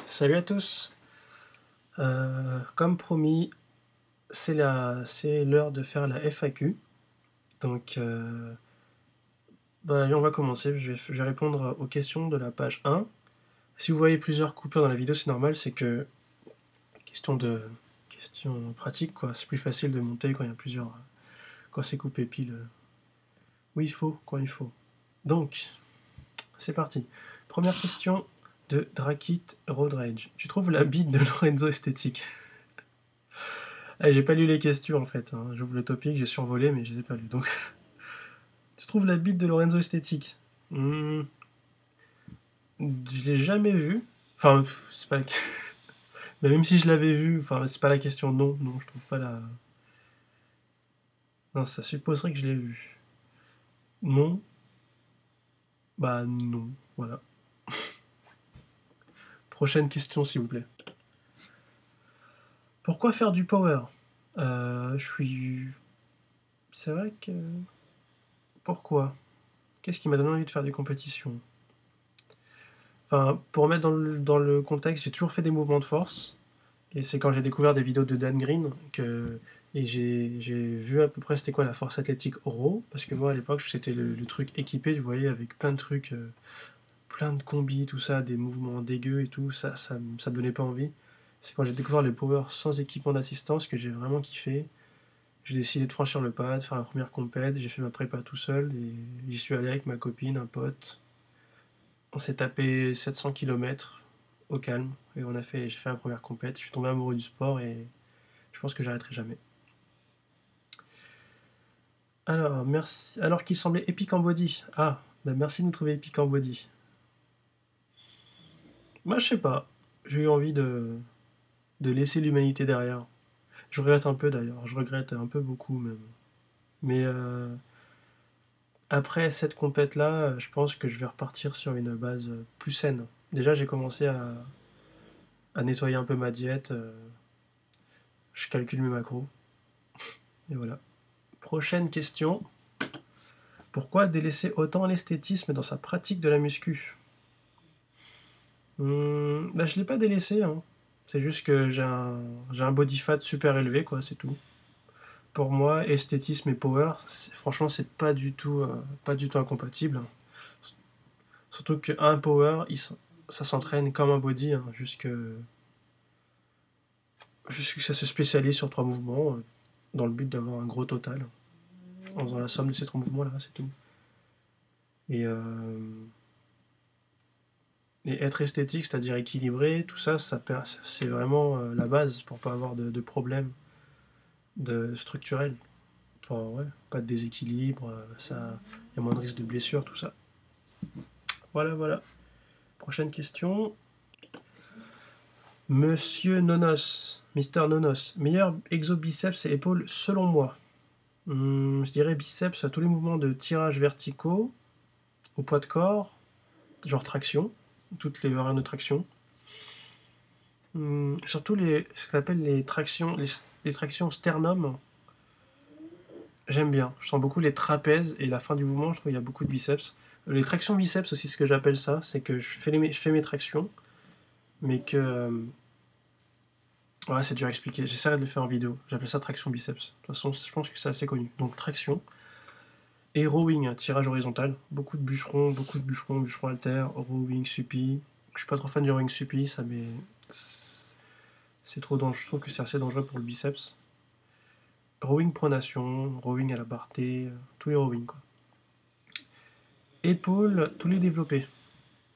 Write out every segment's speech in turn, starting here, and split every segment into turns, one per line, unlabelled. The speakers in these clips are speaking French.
Salut à tous. Comme promis, c'est l'heure de faire la FAQ. Donc, on va commencer. Je vais répondre aux questions de la page 1. Si vous voyez plusieurs coupures dans la vidéo, c'est normal, c'est que question pratique, quoi. C'est plus facile de monter quand il y a plusieurs, quand c'est coupé pile où il faut, quand il faut. Donc, c'est parti. Première question de Drakit Road Rage. Tu trouves la bite de Lorenzo esthétique? Ah, j'ai pas lu les questions en fait, hein. J'ouvre le topic, j'ai survolé, mais je les ai pas lues. Donc, tu trouves la bite de Lorenzo esthétique? Je l'ai jamais vu. Enfin, c'est pas. Mais même si je l'avais vu, enfin, c'est pas la question. Non, non, je trouve pas la. Non, ça supposerait que je l'ai vu. Non, bah non, voilà. Prochaine question, s'il vous plaît. Pourquoi faire du power? Je suis. C'est vrai que. Pourquoi? Qu'est-ce qui m'a donné envie de faire des compétitions? Enfin, pour remettre dans le contexte, j'ai toujours fait des mouvements de force. Et c'est quand j'ai découvert des vidéos de Dan Green et j'ai vu à peu près c'était quoi la force athlétique raw. Parce que moi à l'époque c'était le truc équipé, vous voyez, avec plein de trucs, plein de combis, tout ça, des mouvements dégueux et tout. Ça me donnait pas envie. C'est quand j'ai découvert le power sans équipement d'assistance que j'ai vraiment kiffé. J'ai décidé de franchir le pas, de faire la première compète. J'ai fait ma prépa tout seul et j'y suis allé avec ma copine, un pote. On s'est tapé 700 km au calme et j'ai fait la première compète. Je suis tombé amoureux du sport et je pense que j'arrêterai jamais. Alors, merci. Alors qu'il semblait épique en body. Ah, bah merci de nous trouver épique en body. Moi, je sais pas. J'ai eu envie de laisser l'humanité derrière. Je regrette un peu d'ailleurs. Je regrette un peu beaucoup même. Mais après cette compète-là, je pense que je vais repartir sur une base plus saine. Déjà, j'ai commencé à nettoyer un peu ma diète. Je calcule mes macros. Et voilà. Prochaine question. Pourquoi délaisser autant l'esthétisme dans sa pratique de la muscu? Bah, je l'ai pas délaissé, hein. C'est juste que j'ai un body fat super élevé, quoi, c'est tout. Pour moi, esthétisme et power, franchement, c'est pas du tout incompatible. Surtout qu'un power, ça s'entraîne comme un body, hein, jusque ça se spécialise sur 3 mouvements, dans le but d'avoir un gros total, en faisant la somme de ces 3 mouvements-là, c'est tout. Et être esthétique, c'est-à-dire équilibré, tout ça, c'est vraiment la base pour pas avoir de problèmes structurels. Enfin, ouais, pas de déséquilibre, il y a moins de risque de blessure, tout ça. Voilà, voilà. Prochaine question. Monsieur Nonos, Mister Nonos, meilleur exo-biceps et épaules selon moi. Je dirais biceps à tous les mouvements de tirage verticaux, au poids de corps, genre traction, toutes les variantes de traction. Surtout ce qu'on appelle les tractions sternum, j'aime bien. Je sens beaucoup les trapèzes et la fin du mouvement, je trouve qu'il y a beaucoup de biceps. Les tractions biceps aussi, ce que j'appelle ça, c'est que je fais mes tractions, mais que. Ouais, c'est dur à expliquer. J'essaierai de le faire en vidéo. J'appelle ça traction biceps. De toute façon, je pense que c'est assez connu. Donc traction. Et rowing, tirage horizontal. Beaucoup de bûcherons, bûcherons halter, rowing, suppi. Je suis pas trop fan du rowing suppi, c'est trop dangereux. Je trouve que c'est assez dangereux pour le biceps. Rowing pronation, rowing à la barre T, tous les rowing quoi. Épaules, tous les développés.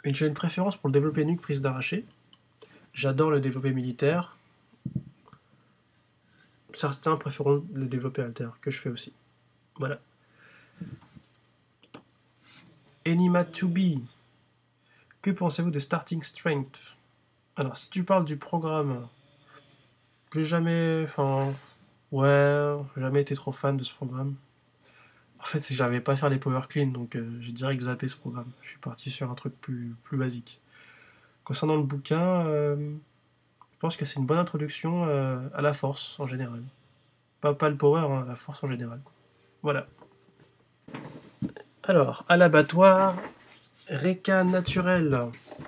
Et j'ai une préférence pour le développé nuque prise d'arraché. J'adore le développé militaire. Certains préféreront le développé halter, que je fais aussi. Voilà. Enima 2B. Que pensez-vous de Starting Strength? Alors, si tu parles du programme, j'ai jamais. Enfin. Ouais, jamais été trop fan de ce programme. En fait, c'est que j'arrivais pas à faire les power clean, donc j'ai direct zappé ce programme. Je suis parti sur un truc plus basique. Concernant le bouquin, je pense que c'est une bonne introduction à la force en général. Pas le power, hein, la force en général. Quoi. Voilà. Alors, à l'abattoir, Réca naturel,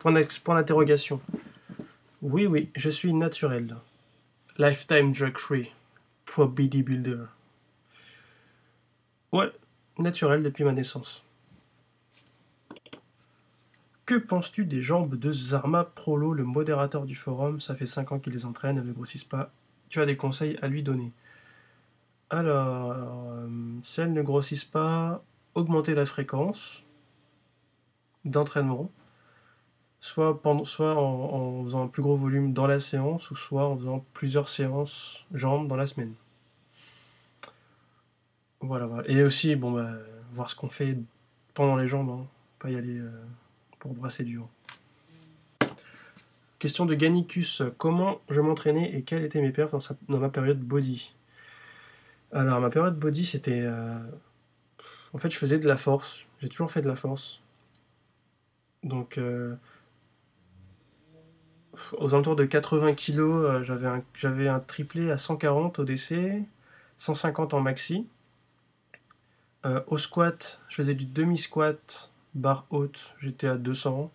point d'interrogation. Oui, oui, je suis naturel. Lifetime drug free. Pro bodybuilder. Ouais, naturel depuis ma naissance. Que penses-tu des jambes de Zarma Prolo, le modérateur du forum? Ça fait 5 ans qu'il les entraîne, elles ne grossissent pas. Tu as des conseils à lui donner? Alors, si elles ne grossissent pas, augmenter la fréquence d'entraînement, soit en faisant un plus gros volume dans la séance, ou soit en faisant plusieurs séances jambes dans la semaine. Voilà, voilà. Et aussi, bon, bah, voir ce qu'on fait pendant les jambes, hein. Pas y aller pour brasser dur. Question de Gannicus. Comment je m'entraînais et quelles étaient mes perfs dans ma période body? Alors, ma période body, c'était... en fait, je faisais de la force. J'ai toujours fait de la force. Donc, aux alentours de 80 kg, j'avais un triplé à 140 au DC, 150 en maxi. Au squat, je faisais du demi-squat, barre haute, j'étais à 200.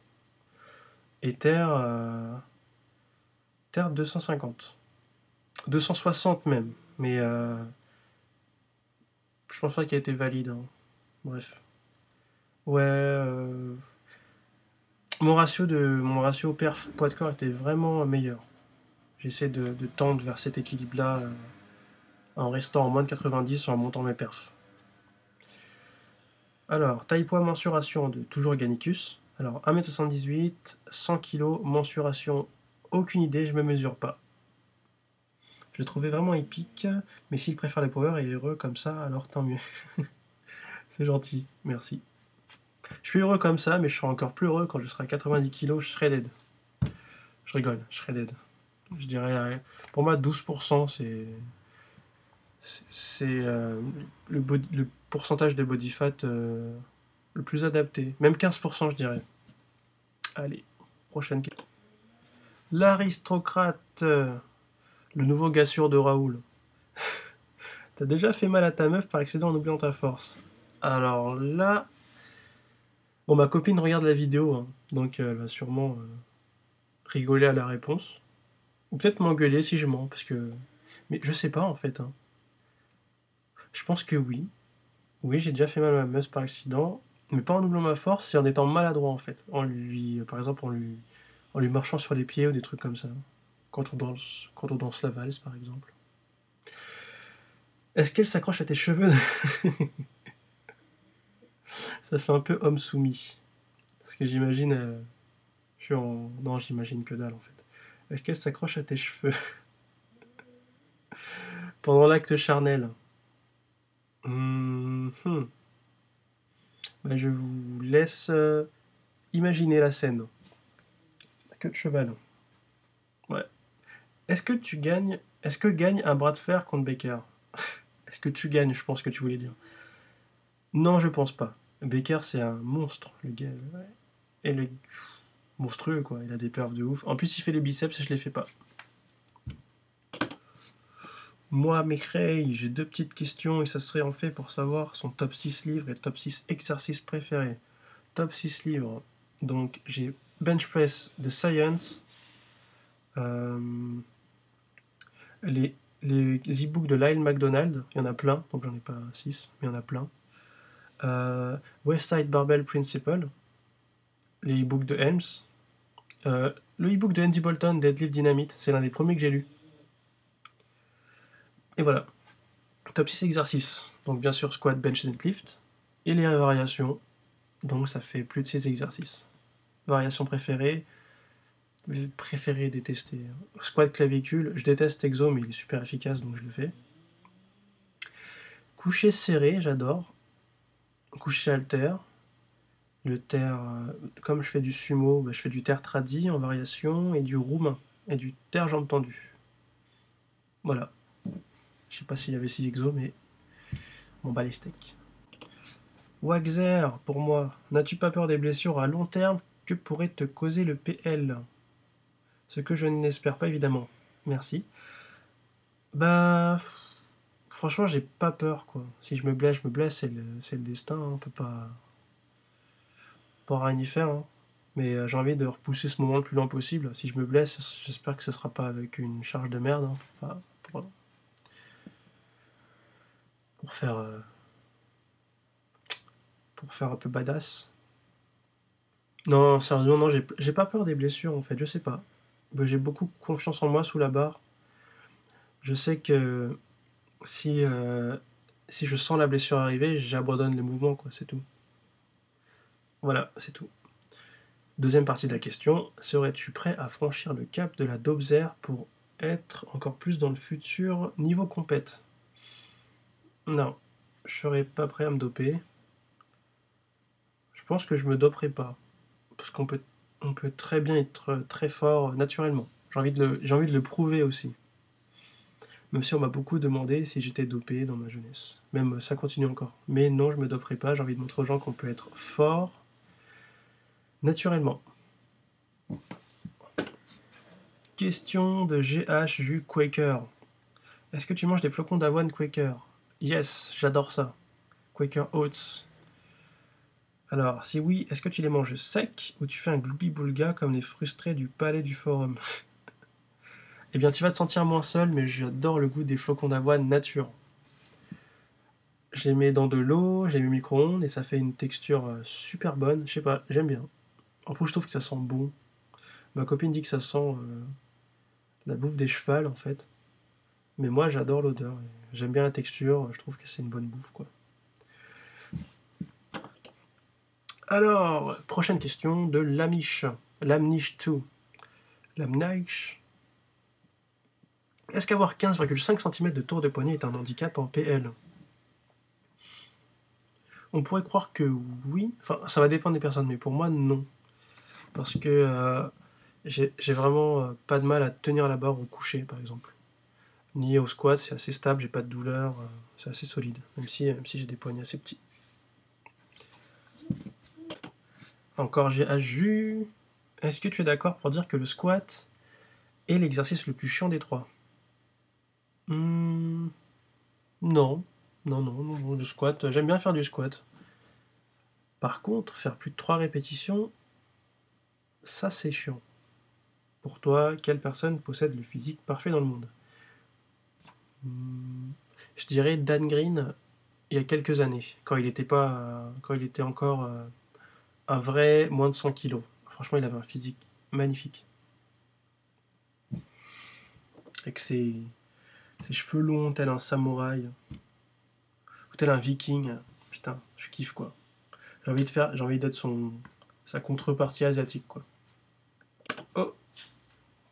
Et terre 250. 260 même. Mais je pense pas qu'il a été valide, hein. Bref. Ouais. Mon ratio perf poids de corps était vraiment meilleur. J'essaie de tendre vers cet équilibre-là en restant en moins de 90 ou en montant mes perfs. Alors, taille poids mensuration de toujours Gannicus. Alors, 1m78, 100 kg, mensuration, aucune idée, je me mesure pas. Je le trouvais vraiment épique, mais s'il préfère les power et est heureux comme ça, alors tant mieux. C'est gentil, merci. Je suis heureux comme ça, mais je serai encore plus heureux quand je serai à 90 kg shredded. Je rigole, shredded. Je dirais, pour moi, 12%, c'est le pourcentage de body fat le plus adapté. Même 15%, je dirais. Allez, prochaine question. L'aristocrate, le nouveau gars sûr de Raoul. T'as déjà fait mal à ta meuf par accident en oubliant ta force? Alors là, bon, ma copine regarde la vidéo, hein, donc elle va sûrement rigoler à la réponse. Ou peut-être m'engueuler si je mens, parce que... Mais je sais pas en fait, hein. Je pense que oui. Oui, j'ai déjà fait mal à ma meuf par accident, mais pas en doublant ma force, c'est en étant maladroit en fait. Par exemple, en lui marchant sur les pieds ou des trucs comme ça. Quand on danse la valse, par exemple. Est-ce qu'elle s'accroche à tes cheveux? Ça fait un peu homme soumis. Parce que j'imagine... Non, j'imagine que dalle en fait. Est-ce qu'elle s'accroche à tes cheveux pendant l'acte charnel? Mhm. Bah, je vous laisse imaginer la scène. La queue de cheval. Ouais. Est-ce que gagne un bras de fer contre Baker? Est-ce que tu gagnes, je pense que tu voulais dire. Non, je pense pas. Baker, c'est un monstre, le gars. Ouais. Et le monstrueux, quoi. Il a des perfs de ouf. En plus, il fait les biceps et je les fais pas. Moi, Mekray, j'ai deux petites questions et ça serait en fait pour savoir son top 6 livres et top 6 exercices préférés. Top 6 livres. Donc, j'ai Bench Press de Science, euh, les, les e-books de Lyle McDonald, il y en a plein, donc j'en ai pas 6, mais il y en a plein. Westside Barbell Principle, les e-books de Helms, le e-book de Andy Bolton, Deadlift Dynamite, c'est l'un des premiers que j'ai lu. Et voilà. Top 6 exercices. Donc bien sûr squat, bench, deadlift. Et les variations. Donc ça fait plus de 6 exercices. Variation préférée. Préférée, détestée. Squat clavicule. Je déteste exo, mais il est super efficace, donc je le fais. Coucher serré, j'adore. Coucher halter. Le terre, comme je fais du sumo, bah, je fais du terre tradi en variation et du roumain. Et du terre jambe tendue. Voilà. Je sais pas s'il y avait 6 exos, mais bon, bah les steaks. Waxer, pour moi, n'as-tu pas peur des blessures à long terme que pourrait te causer le PL? Ce que je n'espère pas évidemment. Merci. Bah, franchement, j'ai pas peur quoi. Si je me blesse, c'est le destin, hein. On peut pas rien y faire, hein. Mais j'ai envie de repousser ce moment le plus loin possible. Si je me blesse, j'espère que ce sera pas avec une charge de merde, hein. Enfin, pour faire un peu badass. Non, sérieusement, non, j'ai pas peur des blessures en fait, je sais pas. J'ai beaucoup confiance en moi sous la barre. Je sais que si, si je sens la blessure arriver, j'abandonne les mouvements, quoi, c'est tout. Voilà, c'est tout. Deuxième partie de la question, serais-tu prêt à franchir le cap de la Dobzer pour être encore plus dans le futur niveau compète? Non, je serais pas prêt à me doper. Je pense que je me doperai pas. Parce on peut très bien être très fort naturellement. J'ai envie de le prouver aussi. Même si on m'a beaucoup demandé si j'étais dopé dans ma jeunesse. Même ça continue encore. Mais non, je me doperai pas. J'ai envie de montrer aux gens qu'on peut être fort naturellement. Question de GH Jus Quaker. Est-ce que tu manges des flocons d'avoine Quaker? Yes, j'adore ça. Quaker Oats. Alors, si oui, est-ce que tu les manges secs ou tu fais un gloubi-boulga comme les frustrés du palais du forum? Eh bien, tu vas te sentir moins seul, mais j'adore le goût des flocons d'avoine nature. Je les mets dans de l'eau, je les mets au micro-ondes et ça fait une texture super bonne. Je sais pas, j'aime bien. En plus, je trouve que ça sent bon. Ma copine dit que ça sent la bouffe des chevals en fait. Mais moi, j'adore l'odeur. J'aime bien la texture, je trouve que c'est une bonne bouffe quoi. Alors, prochaine question de Lamish. Lamnish 2. Lamnish. Est-ce qu'avoir 15,5 cm de tour de poignet est un handicap en PL? On pourrait croire que oui. Enfin, ça va dépendre des personnes, mais pour moi, non. Parce que j'ai vraiment pas de mal à tenir la barre au coucher, par exemple. Ni au squat, c'est assez stable, j'ai pas de douleur, c'est assez solide, même si j'ai des poignets assez petits. Encore j'ai Aju. Est-ce que tu es d'accord pour dire que le squat est l'exercice le plus chiant des trois? Non. Non, non, non, le squat, j'aime bien faire du squat. Par contre, faire plus de 3 répétitions, ça c'est chiant. Pour toi, quelle personne possède le physique parfait dans le monde? Je dirais Dan Green il y a quelques années, quand il était encore un vrai moins de 100 kilos. Franchement, il avait un physique magnifique. Avec ses cheveux longs, tel un samouraï, ou tel un viking. Putain, je kiffe quoi. J'ai envie d'être sa contrepartie asiatique quoi. Oh,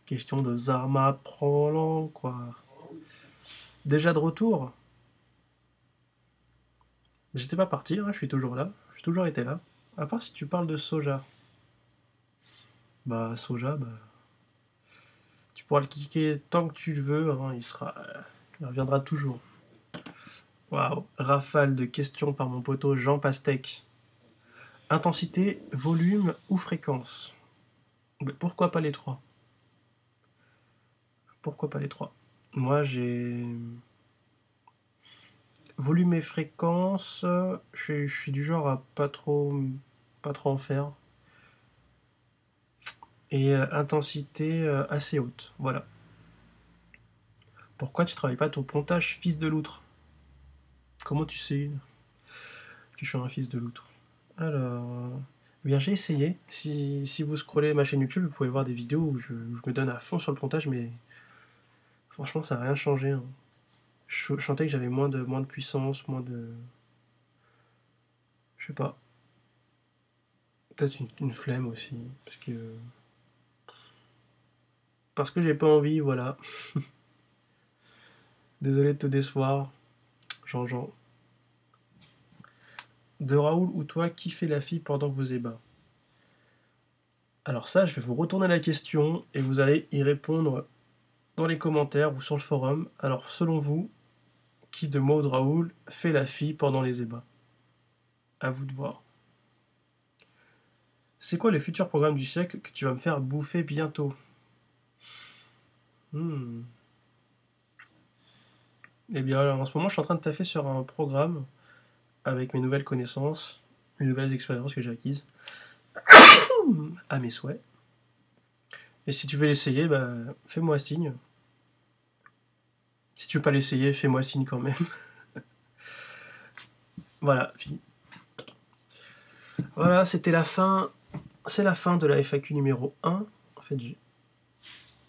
question de Zarma Prolan quoi. Déjà de retour? J'étais pas parti, hein, je suis toujours là. J'ai toujours été là. À part si tu parles de soja. Bah, soja, bah. Tu pourras le kicker tant que tu le veux, hein, il reviendra toujours. Waouh, rafale de questions par mon poteau Jean Pastèque. Intensité, volume ou fréquence? Mais pourquoi pas les trois? Pourquoi pas les trois? Moi, j'ai volume et fréquence. Je suis du genre à pas trop en faire. Et intensité assez haute. Voilà. Pourquoi tu travailles pas ton pontage, fils de loutre? Comment tu sais que je suis un fils de loutre? Alors, eh bien j'ai essayé. Si vous scrollez ma chaîne YouTube, vous pouvez voir des vidéos où je me donne à fond sur le pontage, mais franchement, ça n'a rien changé, hein. Je sentais que j'avais moins de puissance, moins de. Je sais pas. Peut-être une flemme aussi. Parce que j'ai pas envie, voilà. Désolé de te décevoir, Jean-Jean. De Raoul ou toi, qui fait la fille pendant vos ébats? Alors ça, je vais vous retourner la question et vous allez y répondre dans les commentaires ou sur le forum. Alors selon vous, qui de Maud Raoul fait la fille pendant les ébats? À vous de voir. C'est quoi le futur programme du siècle que tu vas me faire bouffer bientôt? Eh bien, alors, en ce moment, je suis en train de taffer sur un programme avec mes nouvelles connaissances, mes nouvelles expériences que j'ai acquises. à mes souhaits. Et si tu veux l'essayer, bah, fais-moi signe. Si tu veux pas l'essayer, fais-moi signe quand même. Voilà, fini. Voilà, c'était la fin. C'est la fin de la FAQ numéro 1. En fait,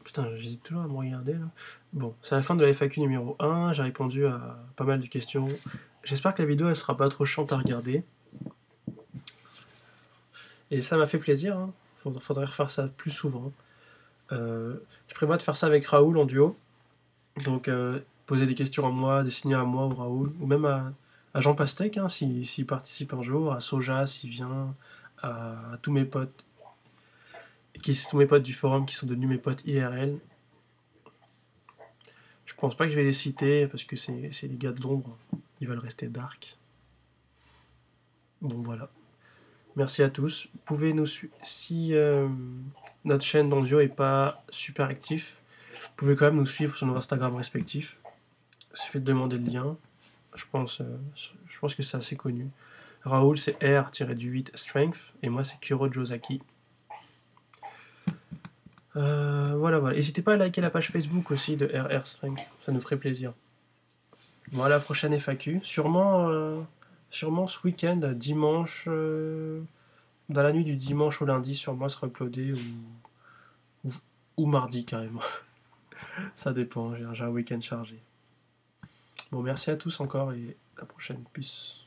putain, j'hésite toujours à me regarder là. Bon, c'est la fin de la FAQ numéro 1. J'ai répondu à pas mal de questions. J'espère que la vidéo elle sera pas trop chiante à regarder. Et ça m'a fait plaisir. Hein. Faudrait refaire ça plus souvent. Je prévois de faire ça avec Raoul en duo. Donc, poser des questions à moi, dessiner à moi ou Raoul, ou même à Jean Pastèque, hein, s'il participe un jour, à Soja s'il vient, à tous mes potes, tous mes potes du forum qui sont devenus mes potes IRL. Je pense pas que je vais les citer parce que c'est les gars de l'ombre, ils veulent rester dark. Bon voilà. Merci à tous. Vous pouvez nous suivre. Si notre chaîne d'Andio est pas super actif, vous pouvez quand même nous suivre sur nos Instagram respectifs. Il suffit de demander le lien. Je pense que c'est assez connu. Raoul, c'est R-8 Strength, et moi, c'est Kuro Josaki. Voilà. N'hésitez pas à liker la page Facebook aussi de RR Strength, ça nous ferait plaisir. Bon, à la prochaine FAQ. Sûrement ce week-end, dimanche, dans la nuit du dimanche au lundi, sûrement sera uploadé, ou mardi carrément. Ça dépend, j'ai un week-end chargé. Bon, merci à tous encore, et à la prochaine. Peace.